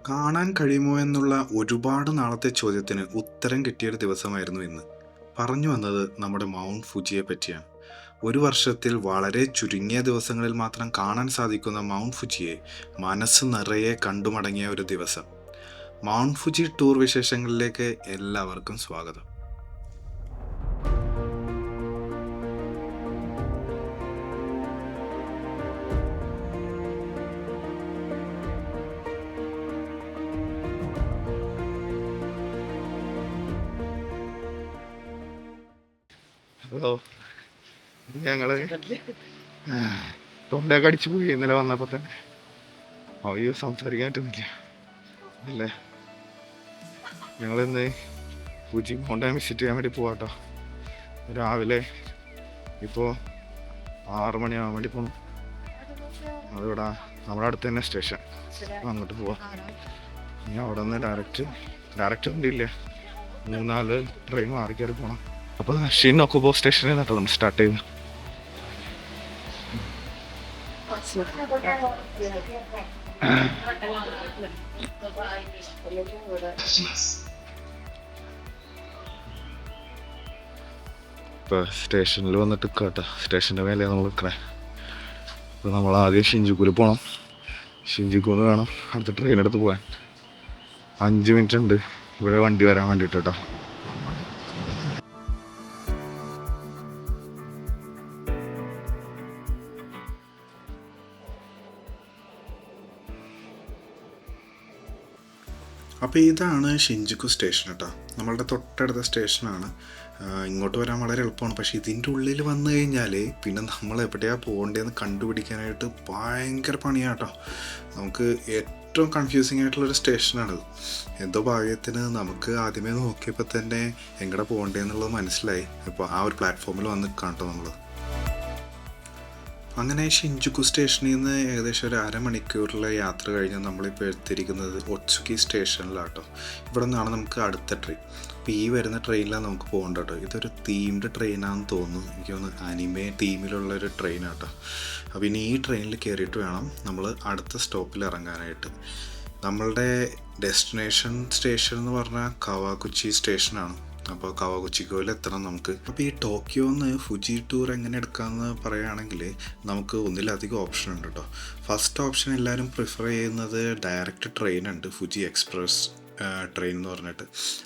കാണാൻ കഴിയുമോ എന്നുള്ള ഒരുപാട് നാളത്തെ ചോദ്യത്തിന് ഉത്തരം കിട്ടിയൊരു ദിവസമായിരുന്നു ഇന്ന്. പറഞ്ഞു വന്നത് നമ്മുടെ മൗണ്ട് ഫുജിയെ പറ്റിയാണ്. ഒരു വർഷത്തിൽ വളരെ ചുരുങ്ങിയ ദിവസങ്ങളിൽ മാത്രം കാണാൻ സാധിക്കുന്ന മൗണ്ട് ഫുജിയെ മനസ്സ് നിറയെ കണ്ടുമടങ്ങിയ ഒരു ദിവസം. മൗണ്ട് ഫുജി ടൂർ വിശേഷങ്ങളിലേക്ക് എല്ലാവർക്കും സ്വാഗതം. ഹലോ, ഞങ്ങള് തൊണ്ടയൊക്കെ അടിച്ചു പോയി ഇന്നലെ വന്നപ്പോ തന്നെ. അയ്യോ, സംസാരിക്കാൻ പറ്റുന്നില്ല അല്ലേ. ഞങ്ങളിന്ന് ഫുജി മൗണ്ടൻ വിസിറ്റ് ചെയ്യാൻ വേണ്ടി പോവാട്ടോ. രാവിലെ ഇപ്പോൾ 6 മണിയാവാൻ വേണ്ടി പോകണം. അതിവിടെ നമ്മുടെ അടുത്ത് തന്നെ സ്റ്റേഷൻ, അങ്ങോട്ട് പോവാം. ഇനി അവിടെ നിന്ന് ഡയറക്റ്റ് വണ്ടിയില്ല, 3-4 ട്രെയിൻ മാറി കയറി പോകണം. അപ്പോൾ ഷിന്നോക്കുബോ സ്റ്റേഷനിൽ നിന്നിട്ട് നമ്മൾ സ്റ്റാർട്ട് ചെയ്യുന്നത്. ഇപ്പോൾ സ്റ്റേഷനിൽ വന്നിട്ട് കേട്ടോ, സ്റ്റേഷൻ്റെ മേലെ നമ്മൾ നിൽക്കണേ. അപ്പോൾ നമ്മൾ ആദ്യം ഷിഞ്ചുക്കുയിൽ പോകണം. ഷിഞ്ചുക്കൂന്ന് വേണം അടുത്ത ട്രെയിൻ എടുത്ത് പോകാൻ. 5 മിനിറ്റ് ഉണ്ട് ഇവിടെ വണ്ടി വരാൻ വേണ്ടിയിട്ട് കേട്ടോ. അപ്പോൾ ഇതാണ് ഷിഞ്ചുക്കു സ്റ്റേഷൻ കേട്ടോ. നമ്മളുടെ തൊട്ടടുത്ത സ്റ്റേഷനാണ്. ഇങ്ങോട്ട് വരാൻ വളരെ എളുപ്പമാണ്. പക്ഷേ ഇതിൻ്റെ ഉള്ളിൽ വന്നു കഴിഞ്ഞാൽ പിന്നെ നമ്മൾ എവിടെയാണ് പോകേണ്ടതെന്ന് കണ്ടുപിടിക്കാനായിട്ട് ഭയങ്കര പണിയാണ് കേട്ടോ. നമുക്ക് ഏറ്റവും കൺഫ്യൂസിങ് ആയിട്ടുള്ളൊരു സ്റ്റേഷനാണിത്. എന്തോ ഭാഗ്യത്തിന് നമുക്ക് ആദ്യമേ നോക്കിയപ്പോൾ തന്നെ എങ്ങടെ പോകേണ്ടതെന്നുള്ളത് മനസ്സിലായി. ഇപ്പോൾ ആ ഒരു പ്ലാറ്റ്ഫോമിൽ വന്ന് കാണട്ടോ നമ്മൾ. അങ്ങനെ ഷിഞ്ചുക്കു സ്റ്റേഷനിൽ നിന്ന് ഏകദേശം ഒരു അരമണിക്കൂറിലെ യാത്ര കഴിഞ്ഞ് നമ്മളിപ്പോൾ എത്തിയിരിക്കുന്നത് ഒത്സുക്കി സ്റ്റേഷനിലാട്ടോ. ഇവിടെ നിന്നാണ് നമുക്ക് അടുത്ത ട്രെയിൻ. അപ്പോൾ ഈ വരുന്ന ട്രെയിനിലാണ് നമുക്ക് പോകേണ്ട കേട്ടോ. ഇതൊരു തീംഡ് ട്രെയിനാണെന്ന് തോന്നുന്നു. എനിക്ക് തോന്നുന്നു അനിമേ തീമിലുള്ളൊരു ട്രെയിനാട്ടോ. അപ്പോൾ ഇനി ഈ ട്രെയിനിൽ കയറിയിട്ട് വേണം നമ്മൾ അടുത്ത സ്റ്റോപ്പിൽ ഇറങ്ങാനായിട്ട്. നമ്മളുടെ ഡെസ്റ്റിനേഷൻ സ്റ്റേഷൻ എന്ന് പറഞ്ഞാൽ കവാകുച്ചി സ്റ്റേഷനാണ്. അപ്പോൾ കവാകുച്ചിക്കോയിൽ എത്തണം നമുക്ക്. അപ്പോൾ ഈ ടോക്കിയോന്ന് ഫുജി ടൂർ എങ്ങനെ എടുക്കാമെന്ന് പറയുകയാണെങ്കിൽ നമുക്ക് ഒന്നിലധികം ഓപ്ഷൻ ഉണ്ട് കേട്ടോ. ഫസ്റ്റ് ഓപ്ഷൻ എല്ലാവരും പ്രിഫർ ചെയ്യുന്നത് ഡയറക്റ്റ് ട്രെയിൻ ഉണ്ട്, ഫുജി എക്സ്പ്രസ് ട്രെയിൻ എന്ന് പറഞ്ഞിട്ട്.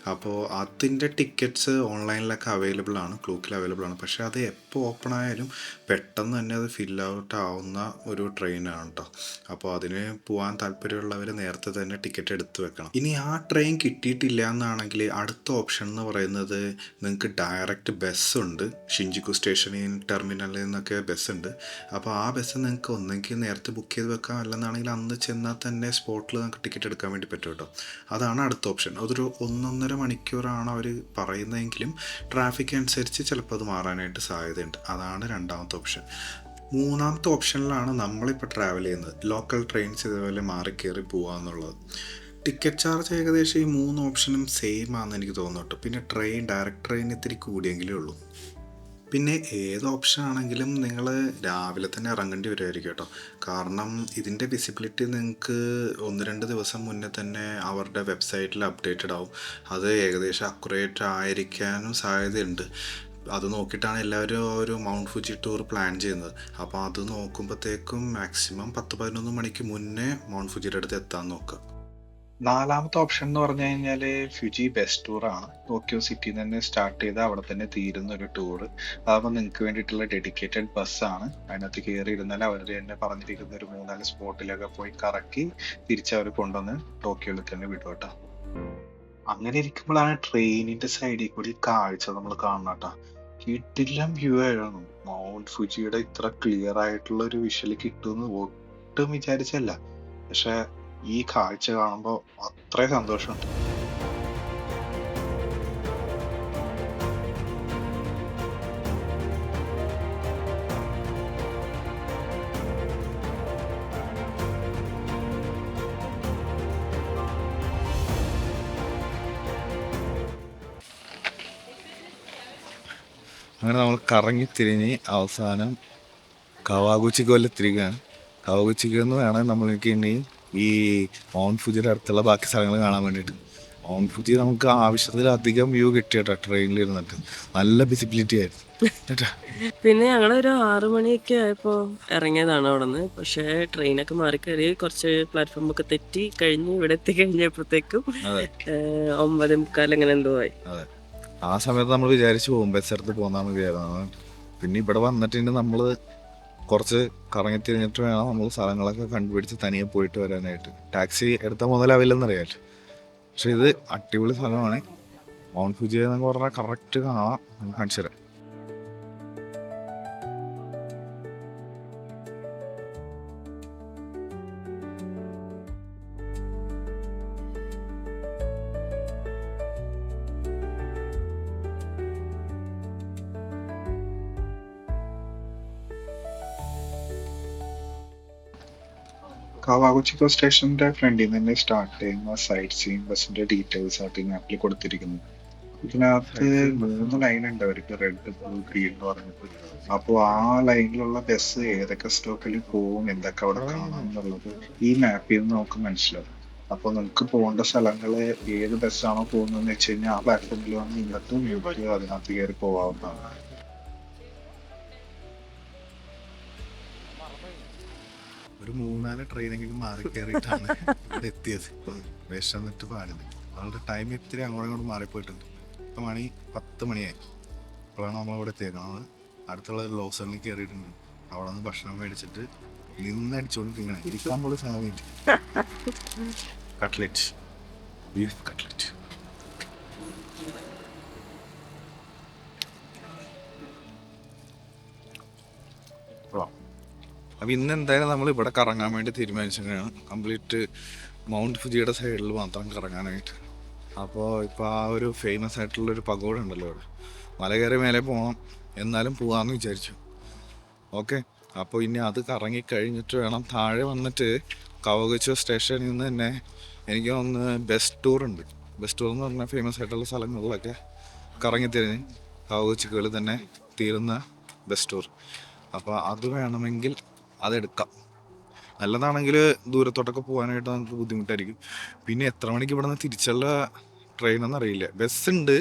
അപ്പോൾ അതിൻ്റെ ടിക്കറ്റ്സ് ഓൺലൈനിലൊക്കെ അവൈലബിൾ ആണ്, ക്ലൂക്കിൽ അവൈലബിൾ ആണ്. പക്ഷേ അത് എപ്പോൾ ഓപ്പൺ ആയാലും പെട്ടെന്ന് തന്നെ അത് ഫിൽ ഔട്ട് ആവുന്ന ഒരു ട്രെയിനാണ് കേട്ടോ. അപ്പോൾ അതിന് പോകാൻ താല്പര്യമുള്ളവർ നേരത്തെ തന്നെ ടിക്കറ്റ് എടുത്ത് വെക്കണം. ഇനി ആ ട്രെയിൻ കിട്ടിയിട്ടില്ല എന്നാണെങ്കിൽ അടുത്ത ഓപ്ഷൻ എന്ന് പറയുന്നത് നിങ്ങൾക്ക് ഡയറക്റ്റ് ബസ്സുണ്ട്. ഷിഞ്ചുക്കു സ്റ്റേഷനിൽ ടെർമിനലിൽ നിന്നൊക്കെ ബസ്സുണ്ട്. അപ്പോൾ ആ ബസ് നിങ്ങൾക്ക് ഒന്നെങ്കിൽ നേരത്തെ ബുക്ക് ചെയ്ത് വെക്കാം, അല്ലെന്നാണെങ്കിൽ അന്ന് ചെന്നാൽ തന്നെ സ്പോട്ടിൽ നമുക്ക് ടിക്കറ്റ് എടുക്കാൻ വേണ്ടി പറ്റും കേട്ടോ. അതാണ് അടുത്ത ഓപ്ഷൻ. അതൊരു 1-1.5 മണിക്കൂറാണ് അവർ പറയുന്നതെങ്കിലും ട്രാഫിക് അനുസരിച്ച് ചിലപ്പോൾ അത് മാറാനായിട്ട് സാധ്യതയുണ്ട്. അതാണ് രണ്ടാമത്തെ ഓപ്ഷൻ. മൂന്നാമത്തെ ഓപ്ഷനിലാണ് നമ്മളിപ്പോൾ ട്രാവൽ ചെയ്യുന്നത്. ലോക്കൽ ട്രെയിൻസ് ഇതേപോലെ മാറി കയറി പോകാമെന്നുള്ളത്. ടിക്കറ്റ് ചാർജ് ഏകദേശം ഈ 3 ഓപ്ഷനും സെയിം ആണെന്ന് എനിക്ക് തോന്നുന്നു കേട്ടോ. പിന്നെ ഡയറക്റ്റ് ട്രെയിൻ ഇത്തിരി കൂടിയെങ്കിലേ ഉള്ളൂ. പിന്നെ ഏത് ഓപ്ഷൻ ആണെങ്കിലും നിങ്ങൾ രാവിലെ തന്നെ ഇറങ്ങേണ്ടി വരുമായിരിക്കും കേട്ടോ. കാരണം ഇതിൻ്റെ വിസിബിലിറ്റി നിങ്ങൾക്ക് 1-2 ദിവസം മുന്നേ തന്നെ അവരുടെ വെബ്സൈറ്റിൽ അപ്ഡേറ്റഡ് ആവും. അത് ഏകദേശം അക്യുറേറ്റ് ആയിരിക്കാനും സാധ്യതയുണ്ട്. അത് നോക്കിയിട്ടാണ് എല്ലാവരും ഒരു മൗണ്ട് ഫുജി ടൂർ പ്ലാൻ ചെയ്യുന്നത്. അപ്പോൾ അത് നോക്കുമ്പോഴത്തേക്കും മാക്സിമം 10-11 മണിക്ക് മുന്നേ മൗണ്ട് ഫുജിയുടെ അടുത്ത് എത്താൻ നോക്കുക. നാലാമത്തെ ഓപ്ഷൻ എന്ന് പറഞ്ഞു കഴിഞ്ഞാൽ ഫ്യൂജി ബസ് ടൂറാണ്. ടോക്കിയോ സിറ്റിയിൽ നിന്ന് സ്റ്റാർട്ട് ചെയ്ത് അവിടെ തന്നെ തീരുന്ന ഒരു ടൂർ. അതാകുമ്പോൾ നിങ്ങൾക്ക് വേണ്ടിയിട്ടുള്ള ഡെഡിക്കേറ്റഡ് ബസ്സാണ്. അതിനകത്ത് കയറി ഇരുന്നാൽ അവർ തന്നെ പറഞ്ഞിരിക്കുന്ന ഒരു 3-4 സ്പോട്ടിലൊക്കെ പോയി കറക്കി തിരിച്ചവർ കൊണ്ടുവന്ന് ടോക്കിയോയിൽ തന്നെ വിടും കേട്ടോ. അങ്ങനെ ഇരിക്കുമ്പോഴാണ് ട്രെയിനിന്റെ സൈഡിൽ കൂടി കാഴ്ച നമ്മൾ കാണണം കേട്ടോ. കിട്ടില്ല വ്യൂ ആയിരുന്നു. മൗണ്ട് ഫുജിയുടെ ഇത്ര ക്ലിയർ ആയിട്ടുള്ള ഒരു വിഷ്വൽ കിട്ടുമെന്ന് ഒട്ടും വിചാരിച്ചല്ല. പക്ഷെ ഈ കാഴ്ച കാണുമ്പോൾ അത്രയും സന്തോഷമുണ്ട്. അങ്ങനെ നമ്മൾ കറങ്ങി തിരിഞ്ഞ് അവസാനം കവാകുച്ചിക്കോയിൽ എത്തിരിക്കുകയാണ്. കവാകുച്ചിക്ക് എന്ന് വേണമെങ്കിൽ നമ്മൾക്ക് ഇനി ഈ മൗണ്ട് ഫുജിയുടെ അടുത്തുള്ള ബാക്കി സ്ഥലങ്ങൾ കാണാൻ വേണ്ടിയിട്ട്. മൗണ്ട് ഫുജി നമുക്ക് ആവശ്യത്തിലധികം വ്യൂ കിട്ടിയിട്ടോ ട്രെയിനിൽ ഇരുന്നിട്ട്. നല്ല വിസിബിലിറ്റി ആയിരുന്നു കേട്ടാ. പിന്നെ ഞങ്ങളൊരു 6 മണിയൊക്കെ ആയപ്പോൾ ഇറങ്ങിയതാണ് അവിടെ നിന്ന്. പക്ഷേ ട്രെയിനൊക്കെ മാറി കയറി കുറച്ച് പ്ലാറ്റ്ഫോമൊക്കെ തെറ്റി കഴിഞ്ഞ് ഇവിടെ എത്തി കഴിഞ്ഞപ്പോഴത്തേക്കും 9:45 അങ്ങനെ എന്തോ ആയി. അതെ, ആ സമയത്ത് നമ്മൾ വിചാരിച്ചു പോകും ബസ്സെടുത്ത് പോന്നാന്ന് വിചാരിക്കുന്നത്. പിന്നെ ഇവിടെ വന്നിട്ടുണ്ട് നമ്മൾ കുറച്ച് കറങ്ങി തിരിഞ്ഞിട്ട് വേണം നമ്മൾ സ്ഥലങ്ങളൊക്കെ കണ്ടുപിടിച്ച് തനിയെ പോയിട്ട് വരാനായിട്ട്. ടാക്സി എടുത്താൽ മുതലാവില്ലെന്നറിയാമല്ലോ. പക്ഷെ ഇത് അടിപൊളി സ്ഥലമാണ്. മൗണ്ട് ഫുജി എന്നൊക്കെ പറഞ്ഞാൽ കറക്റ്റ് കാണാം. കാണിച്ചു തരാം. കാവാകുച്ചിക്കോ സ്റ്റേഷന്റെ ഫ്രണ്ടിൽ നിന്ന് തന്നെ സ്റ്റാർട്ട് ചെയ്യുന്ന സൈറ്റ് സീയിങ് ബസിന്റെ ഡീറ്റെയിൽസ് ആയിട്ട് ഈ മാപ്പിൽ കൊടുത്തിരിക്കുന്നു. ഇതിനകത്ത് 3 ലൈൻ ഉണ്ട് അവർക്ക്, റെഡ്, ബ്ലൂ, ഗ്രീൻ എന്ന് പറഞ്ഞിട്ട്. അപ്പോൾ ആ ലൈനിലുള്ള ബസ് ഏതൊക്കെ സ്റ്റോപ്പിൽ പോവും, എന്തൊക്കെ അവിടെ കാണാം എന്നുള്ളത് ഈ മാപ്പിൽ നിന്ന് നമുക്ക് മനസ്സിലാവും. അപ്പോൾ നിങ്ങൾക്ക് പോകേണ്ട സ്ഥലങ്ങള് ഏത് ബസ്സാണോ പോകുന്നതെന്ന് വെച്ച് കഴിഞ്ഞാൽ ആ പ്ലാറ്റ്ഫോമിൽ വന്ന് ഇന്നത്തെ നിങ്ങൾക്ക് അതിനകത്ത് കയറി പോകാവുന്നതാണ്. ഒരു 3-4 ട്രെയിനെങ്കിലും മാറി കയറിയിട്ടാണ് ഇവിടെ എത്തിയത്. വിശന്നിട്ട് പാടുന്നത്. അവളുടെ ടൈം ഇത്തിരി അങ്ങോട്ടും മാറിപ്പോയിട്ടുണ്ട്. ഇപ്പം 10 മണിയായി. അപ്പോഴാണ് നമ്മളിവിടെ എത്തിയേക്കുന്നത്. അടുത്തുള്ള ലോസണിൽ കയറിയിട്ടുണ്ട്. അവിടെ നിന്ന് ഭക്ഷണം മേടിച്ചിട്ട് നിന്നടിച്ചുകൊണ്ടിരിക്കണേ. ഇരിക്കാൻ പോലും സാധനം. Cutlet, beef cutlet. അപ്പോൾ ഇന്ന് എന്തായാലും നമ്മൾ ഇവിടെ കറങ്ങാൻ വേണ്ടി തീരുമാനിച്ചിട്ടാണ്. കംപ്ലീറ്റ് മൗണ്ട് ഫുജിയുടെ സൈഡിൽ മാത്രം കറങ്ങാനായിട്ട്. അപ്പോൾ ഇപ്പോൾ ആ ഒരു ഫേമസ് ആയിട്ടുള്ളൊരു പഗോഡ ഉണ്ടല്ലോ ഇവിടെ, മല കയറി മേലെ പോകണം, എന്നാലും പോകാമെന്ന് വിചാരിച്ചു. ഓക്കെ, അപ്പോൾ ഇനി അത് കറങ്ങിക്കഴിഞ്ഞിട്ട് വേണം താഴെ വന്നിട്ട് കാവാകുച്ചി സ്റ്റേഷനിൽ നിന്ന് തന്നെ എനിക്ക് തോന്നുന്നു ബസ് ടൂർ ഉണ്ട്. ബസ് ടൂർ എന്ന് പറഞ്ഞാൽ ഫേമസ് ആയിട്ടുള്ള സ്ഥലങ്ങളിലൊക്കെ കറങ്ങിത്തിരിഞ്ഞ് കാവാകുച്ചിക്കയിൽ തന്നെ തീരുന്ന ബസ് ടൂർ. അപ്പോൾ അത് വേണമെങ്കിൽ അതെടുക്കാം. നല്ലതാണെങ്കിൽ ദൂരത്തോട്ടൊക്കെ പോകാനായിട്ട് നമുക്ക് ബുദ്ധിമുട്ടായിരിക്കും. പിന്നെ എത്ര മണിക്ക് ഇവിടെ നിന്ന് തിരിച്ചുള്ള ട്രെയിനൊന്നും അറിയില്ല. ബസ്സുണ്ട്,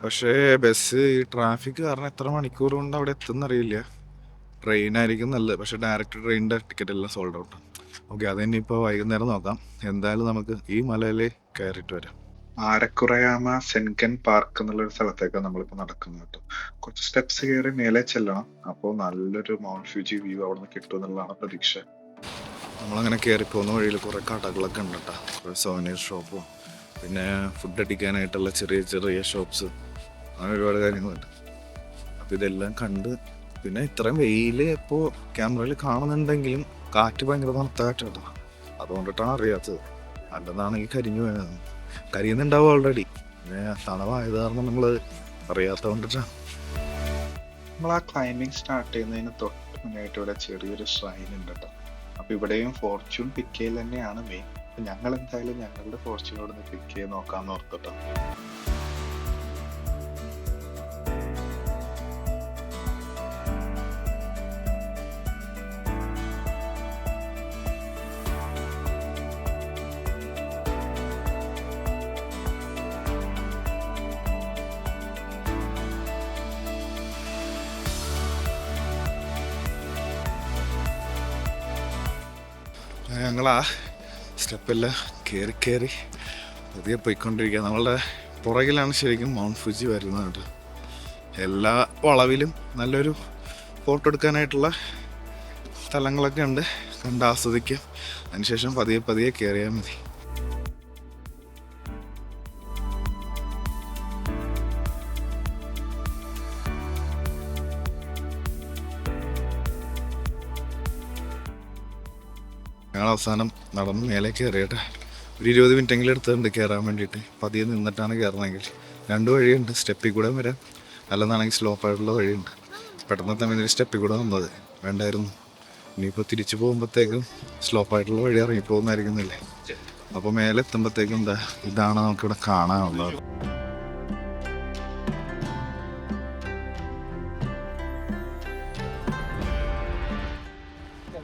പക്ഷേ ബസ് ഈ ട്രാഫിക് കാരണം എത്ര മണിക്കൂർ കൊണ്ട് അവിടെ എത്തുന്നറിയില്ല. ട്രെയിനായിരിക്കും നല്ലത്. പക്ഷേ ഡയറക്റ്റ് ട്രെയിനിൻ്റെ ടിക്കറ്റ് എല്ലാം സോൾഡ് ഔട്ട്. ഓക്കെ, അത് തന്നെ ഇപ്പോൾ വൈകുന്നേരം നോക്കാം. എന്തായാലും നമുക്ക് ഈ മലയിൽ കയറിയിട്ട് വരാം. ആരക്കുറയാമ സെൻകൻ പാർക്ക് എന്നുള്ളൊരു സ്ഥലത്തേക്കാണ് നമ്മളിപ്പോൾ നടക്കുന്നത് കേട്ടോ. കുറച്ച് സ്റ്റെപ്സ് കയറി മേലെ ചെല്ലണം. അപ്പോൾ നല്ലൊരു മൗണ്ട് ഫ്യൂജി വ്യൂ അവിടെ നിന്ന് കിട്ടും എന്നുള്ളതാണ് പ്രതീക്ഷ. നമ്മളങ്ങനെ കയറി പോകുന്ന വഴിയിൽ കുറേ കടകളൊക്കെ ഉണ്ട് കേട്ടോ. കുറേ സോവനീർ ഷോപ്പും പിന്നെ ഫുഡ് അടിക്കാനായിട്ടുള്ള ചെറിയ ചെറിയ ഷോപ്സ്, അങ്ങനെ ഒരുപാട് കാര്യങ്ങളുണ്ട്. അപ്പോൾ ഇതെല്ലാം കണ്ട് പിന്നെ ഇത്രയും വെയിൽ ഇപ്പോൾ ക്യാമറയിൽ കാണുന്നുണ്ടെങ്കിലും കാറ്റ് ഭയങ്കര തണുത്ത കാറ്റാട്ടോ. അതുകൊണ്ടിട്ടാണ് അറിയാത്തത്. അല്ലെന്നാണെങ്കിൽ കരിയുന്നുണ്ടാവും ഓൾറെഡി. പിന്നെ തണവായത് കാരണം നമ്മൾ അറിയാത്തത് കൊണ്ടിട്ടാണ്. നമ്മൾ ആ ക്ലൈമ്പിങ് സ്റ്റാർട്ട് ചെയ്യുന്നതിന് തൊട്ട് മുന്നായിട്ട് ഇവിടെ ചെറിയൊരു ഷ്രൈൻ ഉണ്ട് കേട്ടോ. അപ്പൊ ഇവിടെയും ഫോർച്യൂൺ പിക്ക് ചെയ്യൽ തന്നെയാണ് മെയിൻ. ഞങ്ങൾ എന്തായാലും ഞങ്ങളുടെ ഫോർച്യൂണോട് നിന്ന് പിക്ക് ചെയ്ത് നോക്കാന്ന് ഓർത്തിട്ടോ. ഞങ്ങൾ ആ സ്റ്റെപ്പെല്ലാം കയറി പതിയെ പോയിക്കൊണ്ടിരിക്കുക. നമ്മളുടെ പുറകിലാണ് ശരിക്കും മൗണ്ട് ഫുജി വരുന്നത് കേട്ടോ. എല്ലാ വളവിലും നല്ലൊരു ഫോട്ടോ എടുക്കാനായിട്ടുള്ള സ്ഥലങ്ങളൊക്കെ ഉണ്ട്, കണ്ട് ആസ്വദിക്കാം. അതിനുശേഷം പതിയെ കയറിയാൽ മതി. ഞങ്ങൾ അവസാനം നടന്ന് മേലെ കയറിയിട്ട് ഒരു 20 മിനിറ്റെങ്കിലും എടുത്തിട്ടുണ്ട് കയറാൻ വേണ്ടിയിട്ട്. പതിയെ നിന്നിട്ടാണ് കയറണമെങ്കിൽ. 2 വഴിയുണ്ട്, സ്റ്റെപ്പിൽ കൂടെ വരാം, അല്ലെന്നാണെങ്കിൽ സ്ലോപ്പായിട്ടുള്ള വഴിയുണ്ട്. പെട്ടെന്ന് തന്നെ സ്റ്റെപ്പിൽ കൂടെ വന്നത് വേണ്ടായിരുന്നു. ഇനിയിപ്പോൾ തിരിച്ചു പോകുമ്പോഴത്തേക്കും സ്ലോപ്പായിട്ടുള്ള വഴി ഇറങ്ങിപ്പോകുന്നതായിരിക്കുന്നില്ലേ. അപ്പോൾ മേലെ എത്തുമ്പോഴത്തേക്കും ഇതാണ് നമുക്കിവിടെ കാണാനുള്ളത്.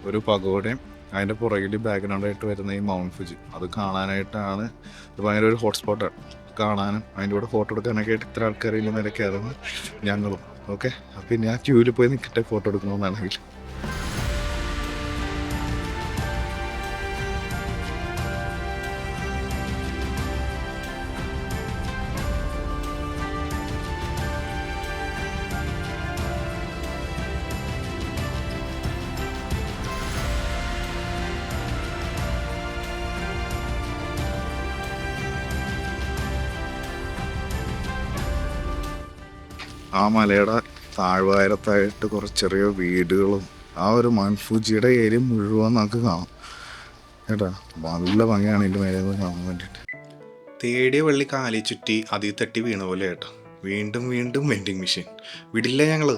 ഒരു പഗോഡയും അതിൻ്റെ പുറകിൽ ബാക്ക്ഗ്രൗണ്ടായിട്ട് വരുന്ന ഈ മൗണ്ട് ഫുജി അത് കാണാനായിട്ടാണ്. ഇത് ഭയങ്കര ഒരു ഹോട്ട്സ്പോട്ടാണ് കാണാനും. അതിൻ്റെ കൂടെ ഫോട്ടോ എടുക്കാനൊക്കെ ആയിട്ട് ഇത്ര ആൾക്കാരിലും നേരെ കയറുന്നു ഞങ്ങളും. ഓക്കെ, അപ്പം ഇനി ആ ക്യൂവിൽ പോയി നിൽക്കട്ടെ ഫോട്ടോ എടുക്കണമെന്നാണെങ്കിൽ. ആ മലയുടെ താഴ്വാരത്തായിട്ട് കുറച്ച് ചെറിയ വീടുകളും ആ ഒരു മൺഫുജിയുടെ ഏരിയ മുഴുവൻ നമുക്ക് കാണാം കേട്ടാ. നല്ല ഭംഗിയാണ് ഇതിൻ്റെ മേലെ കാണാൻ വേണ്ടിയിട്ട്. തേടിയ വള്ളി കാലി ചുറ്റി അതിൽ തട്ടി വീണ പോലെ കേട്ടോ. വീണ്ടും വീണ്ടും വെൻഡിങ് മെഷീൻ വിടില്ല ഞങ്ങള്.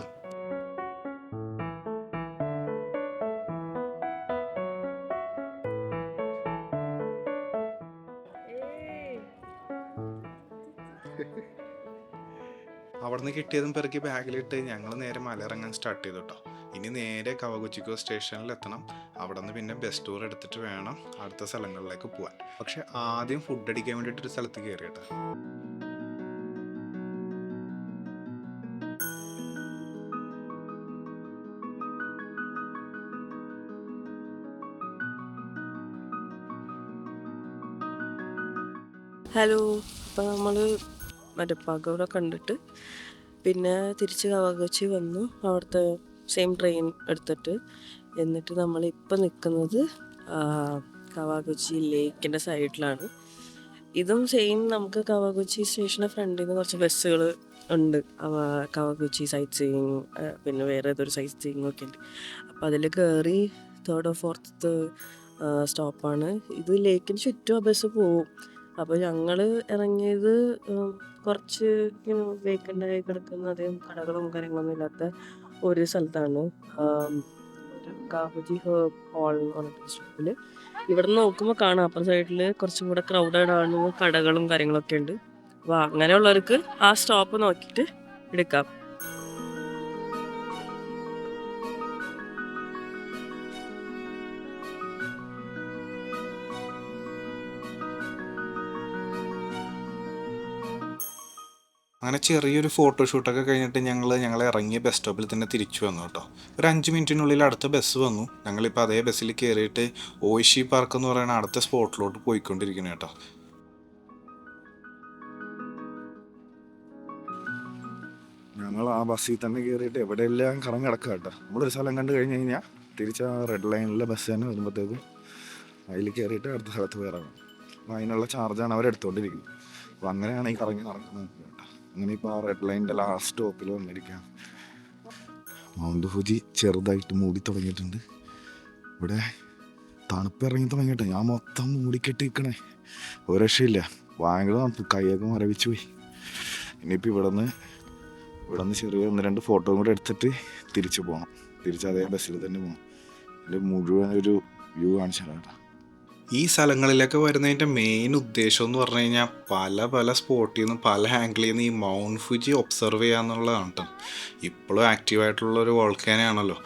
അവിടുന്ന് കിട്ടിയതും പെറുക്കി ബാഗിലിട്ട് ഞങ്ങൾ നേരെ മലയിറങ്ങാൻ സ്റ്റാർട്ട് ചെയ്തു കേട്ടോ. ഇനി നേരെ കവാഗുച്ചിക്കോ സ്റ്റേഷനിൽ എത്തണം. അവിടെ നിന്ന് പിന്നെ ബസ് ടൂർ എടുത്തിട്ട് വേണം അടുത്ത സ്ഥലങ്ങളിലേക്ക് പോകാൻ. പക്ഷെ ആദ്യം ഫുഡ് അടിക്കാൻ വേണ്ടിയിട്ടൊരു സ്ഥലത്ത് കയറി കേട്ടോ. ഹലോ, അപ്പോൾ നമ്മൾ മറ്റേ പഗോഡ കണ്ടിട്ട് പിന്നെ തിരിച്ച് കവാഗുച്ചി വന്നു. അവിടുത്തെ സെയിം ട്രെയിൻ എടുത്തിട്ട് എന്നിട്ട് നമ്മളിപ്പോൾ നിൽക്കുന്നത് കവാഗുച്ചി ലേക്കിൻ്റെ സൈഡിലാണ്. ഇതും സെയിം നമുക്ക് കവാഗുച്ചി സ്റ്റേഷൻ്റെ ഫ്രണ്ടിൽ നിന്ന് കുറച്ച് ബസ്സുകൾ ഉണ്ട്. കവാഗുച്ചി സൈറ്റ് സീയിങ് പിന്നെ വേറെ ഏതൊരു സൈറ്റ് സീയിങ് ഒക്കെ ഉണ്ട്. അപ്പോൾ അതിൽ കയറി 3rd or 4th സ്റ്റോപ്പാണ്. ഇത് ലേക്കിന് ചുറ്റും ആ ബസ് പോവും. അപ്പോൾ ഞങ്ങൾ ഇറങ്ങിയത് കുറച്ച് വേക്കൻ്റായി കിടക്കുന്ന അധികം കടകളും കാര്യങ്ങളൊന്നും ഇല്ലാത്ത ഒരു സ്ഥലത്താണ്. കാവുജി ഹാൾ എന്ന് പറഞ്ഞിട്ട് സ്റ്റോപ്പിൽ. ഇവിടെ നിന്ന് നോക്കുമ്പോൾ കാണാം അപ്പുറം സൈഡിൽ കുറച്ചും കൂടെ ക്രൗഡഡ് ആണ്, കടകളും കാര്യങ്ങളൊക്കെ ഉണ്ട്. അപ്പോൾ അങ്ങനെയുള്ളവർക്ക് ആ സ്റ്റോപ്പ് നോക്കിയിട്ട് എടുക്കാം. അങ്ങനെ ചെറിയൊരു ഫോട്ടോഷൂട്ടൊക്കെ കഴിഞ്ഞിട്ട് ഞങ്ങൾ ഇറങ്ങിയ ബസ് സ്റ്റോപ്പിൽ തന്നെ തിരിച്ചു വന്നു കേട്ടോ. ഒരു 5 മിനിറ്റിനുള്ളിൽ അടുത്ത ബസ് വന്നു. ഞങ്ങളിപ്പോൾ അതേ ബസ്സിൽ കയറിയിട്ട് ഓയിഷി പാർക്ക് എന്ന് പറയുന്ന അടുത്ത സ്പോട്ടിലോട്ട് പോയിക്കൊണ്ടിരിക്കുന്നു കേട്ടോ. ഞങ്ങൾ ആ ബസ്സിൽ തന്നെ കയറിയിട്ട് എവിടെയെല്ലാം കറങ്ങി കിടക്കുക കേട്ടോ. നമ്മളൊരു സ്ഥലം കണ്ടു കഴിഞ്ഞ് കഴിഞ്ഞാൽ തിരിച്ച് ആ റെഡ് ലൈനിലെ ബസ് തന്നെ വരുമ്പോഴത്തേക്കും അതിൽ കയറിയിട്ട് അടുത്ത സ്ഥലത്ത് കയറണം. അപ്പോൾ അതിനുള്ള ചാർജാണ് അവരെടുത്തുകൊണ്ടിരിക്കുന്നത്. അപ്പോൾ അങ്ങനെയാണ് ഈ കറങ്ങി നടക്കുന്നത് കേട്ടോ. അങ്ങനെ ഇപ്പോൾ ആ റെഡ് ലൈനിൻ്റെ ലാസ്റ്റ് സ്റ്റോപ്പിൽ വന്നിരിക്കാം. മൗണ്ട് ഫുജി ചെറുതായിട്ട് മൂടി തുടങ്ങിയിട്ടുണ്ട്. ഇവിടെ തണുപ്പ് ഇറങ്ങി തുടങ്ങിയിട്ട് ഞാൻ മൊത്തം മൂടിക്കെട്ടി നിൽക്കണേ. ഒരു രക്ഷയില്ല, ഭയങ്കര തണുപ്പ്, കൈയൊക്കെ മരവിച്ച് പോയി. ഇനിയിപ്പോൾ ഇവിടെ നിന്ന് ചെറിയ 1-2 ഫോട്ടോയും കൂടെ എടുത്തിട്ട് തിരിച്ചു പോകണം. തിരിച്ച് അതേ ബസ്സിൽ തന്നെ പോകണം. അതിൻ്റെ മുഴുവൻ ഒരു വ്യൂ കാണിച്ചു തരാം കേട്ടോ. ഈ സ്ഥലങ്ങളിലൊക്കെ വരുന്നതിൻ്റെ മെയിൻ ഉദ്ദേശം എന്ന് പറഞ്ഞു കഴിഞ്ഞാൽ പല സ്പോട്ടിൽ നിന്നും പല ആംഗിളിൽ നിന്ന് ഈ മൗണ്ട് ഫുജി ഒബ്സർവ് ചെയ്യുക എന്നുള്ളതാണ് കേട്ടോ. ഇപ്പോഴും ആക്റ്റീവായിട്ടുള്ളൊരു വോൾക്കാനാണല്ലോ.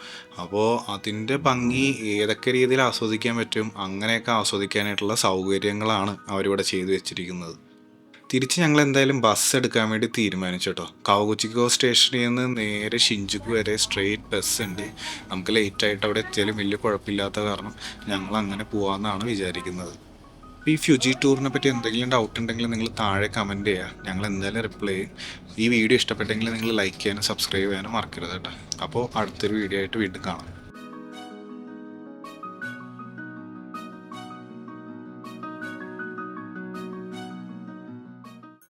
അപ്പോൾ അതിൻ്റെ ഭംഗി ഏതൊക്കെ രീതിയിൽ ആസ്വദിക്കാൻ പറ്റും അങ്ങനെയൊക്കെ ആസ്വദിക്കാനായിട്ടുള്ള സൗകര്യങ്ങളാണ് അവരിവിടെ ചെയ്തു വെച്ചിരിക്കുന്നത്. തിരിച്ച് ഞങ്ങൾ എന്തായാലും ബസ് എടുക്കാൻ വേണ്ടി തീരുമാനിച്ചു കേട്ടോ. കവാഗുച്ചിക്കോ സ്റ്റേഷനിൽ നിന്ന് നേരെ ഷിഞ്ചുക്കു വരെ സ്ട്രെയിറ്റ് ബസ് ഉണ്ട്. നമുക്ക് ലേറ്റായിട്ട് അവിടെ എത്തിയാലും വലിയ കുഴപ്പമില്ലാത്ത കാരണം ഞങ്ങൾ അങ്ങനെ പോകാമെന്നാണ് വിചാരിക്കുന്നത്. ഈ ഫ്യൂജി ടൂറിനെ പറ്റി എന്തെങ്കിലും ഡൗട്ട് ഉണ്ടെങ്കിൽ നിങ്ങൾ താഴെ കമൻറ്റ് ചെയ്യുക, ഞങ്ങൾ എന്തായാലും റിപ്ലൈ ചെയ്യും. ഈ വീഡിയോ ഇഷ്ടപ്പെട്ടെങ്കിൽ നിങ്ങൾ ലൈക്ക് ചെയ്യാനും സബ്സ്ക്രൈബ് ചെയ്യാനും മറക്കരുത് കേട്ടോ. അപ്പോൾ അടുത്തൊരു വീഡിയോ ആയിട്ട് വീണ്ടും കാണാം.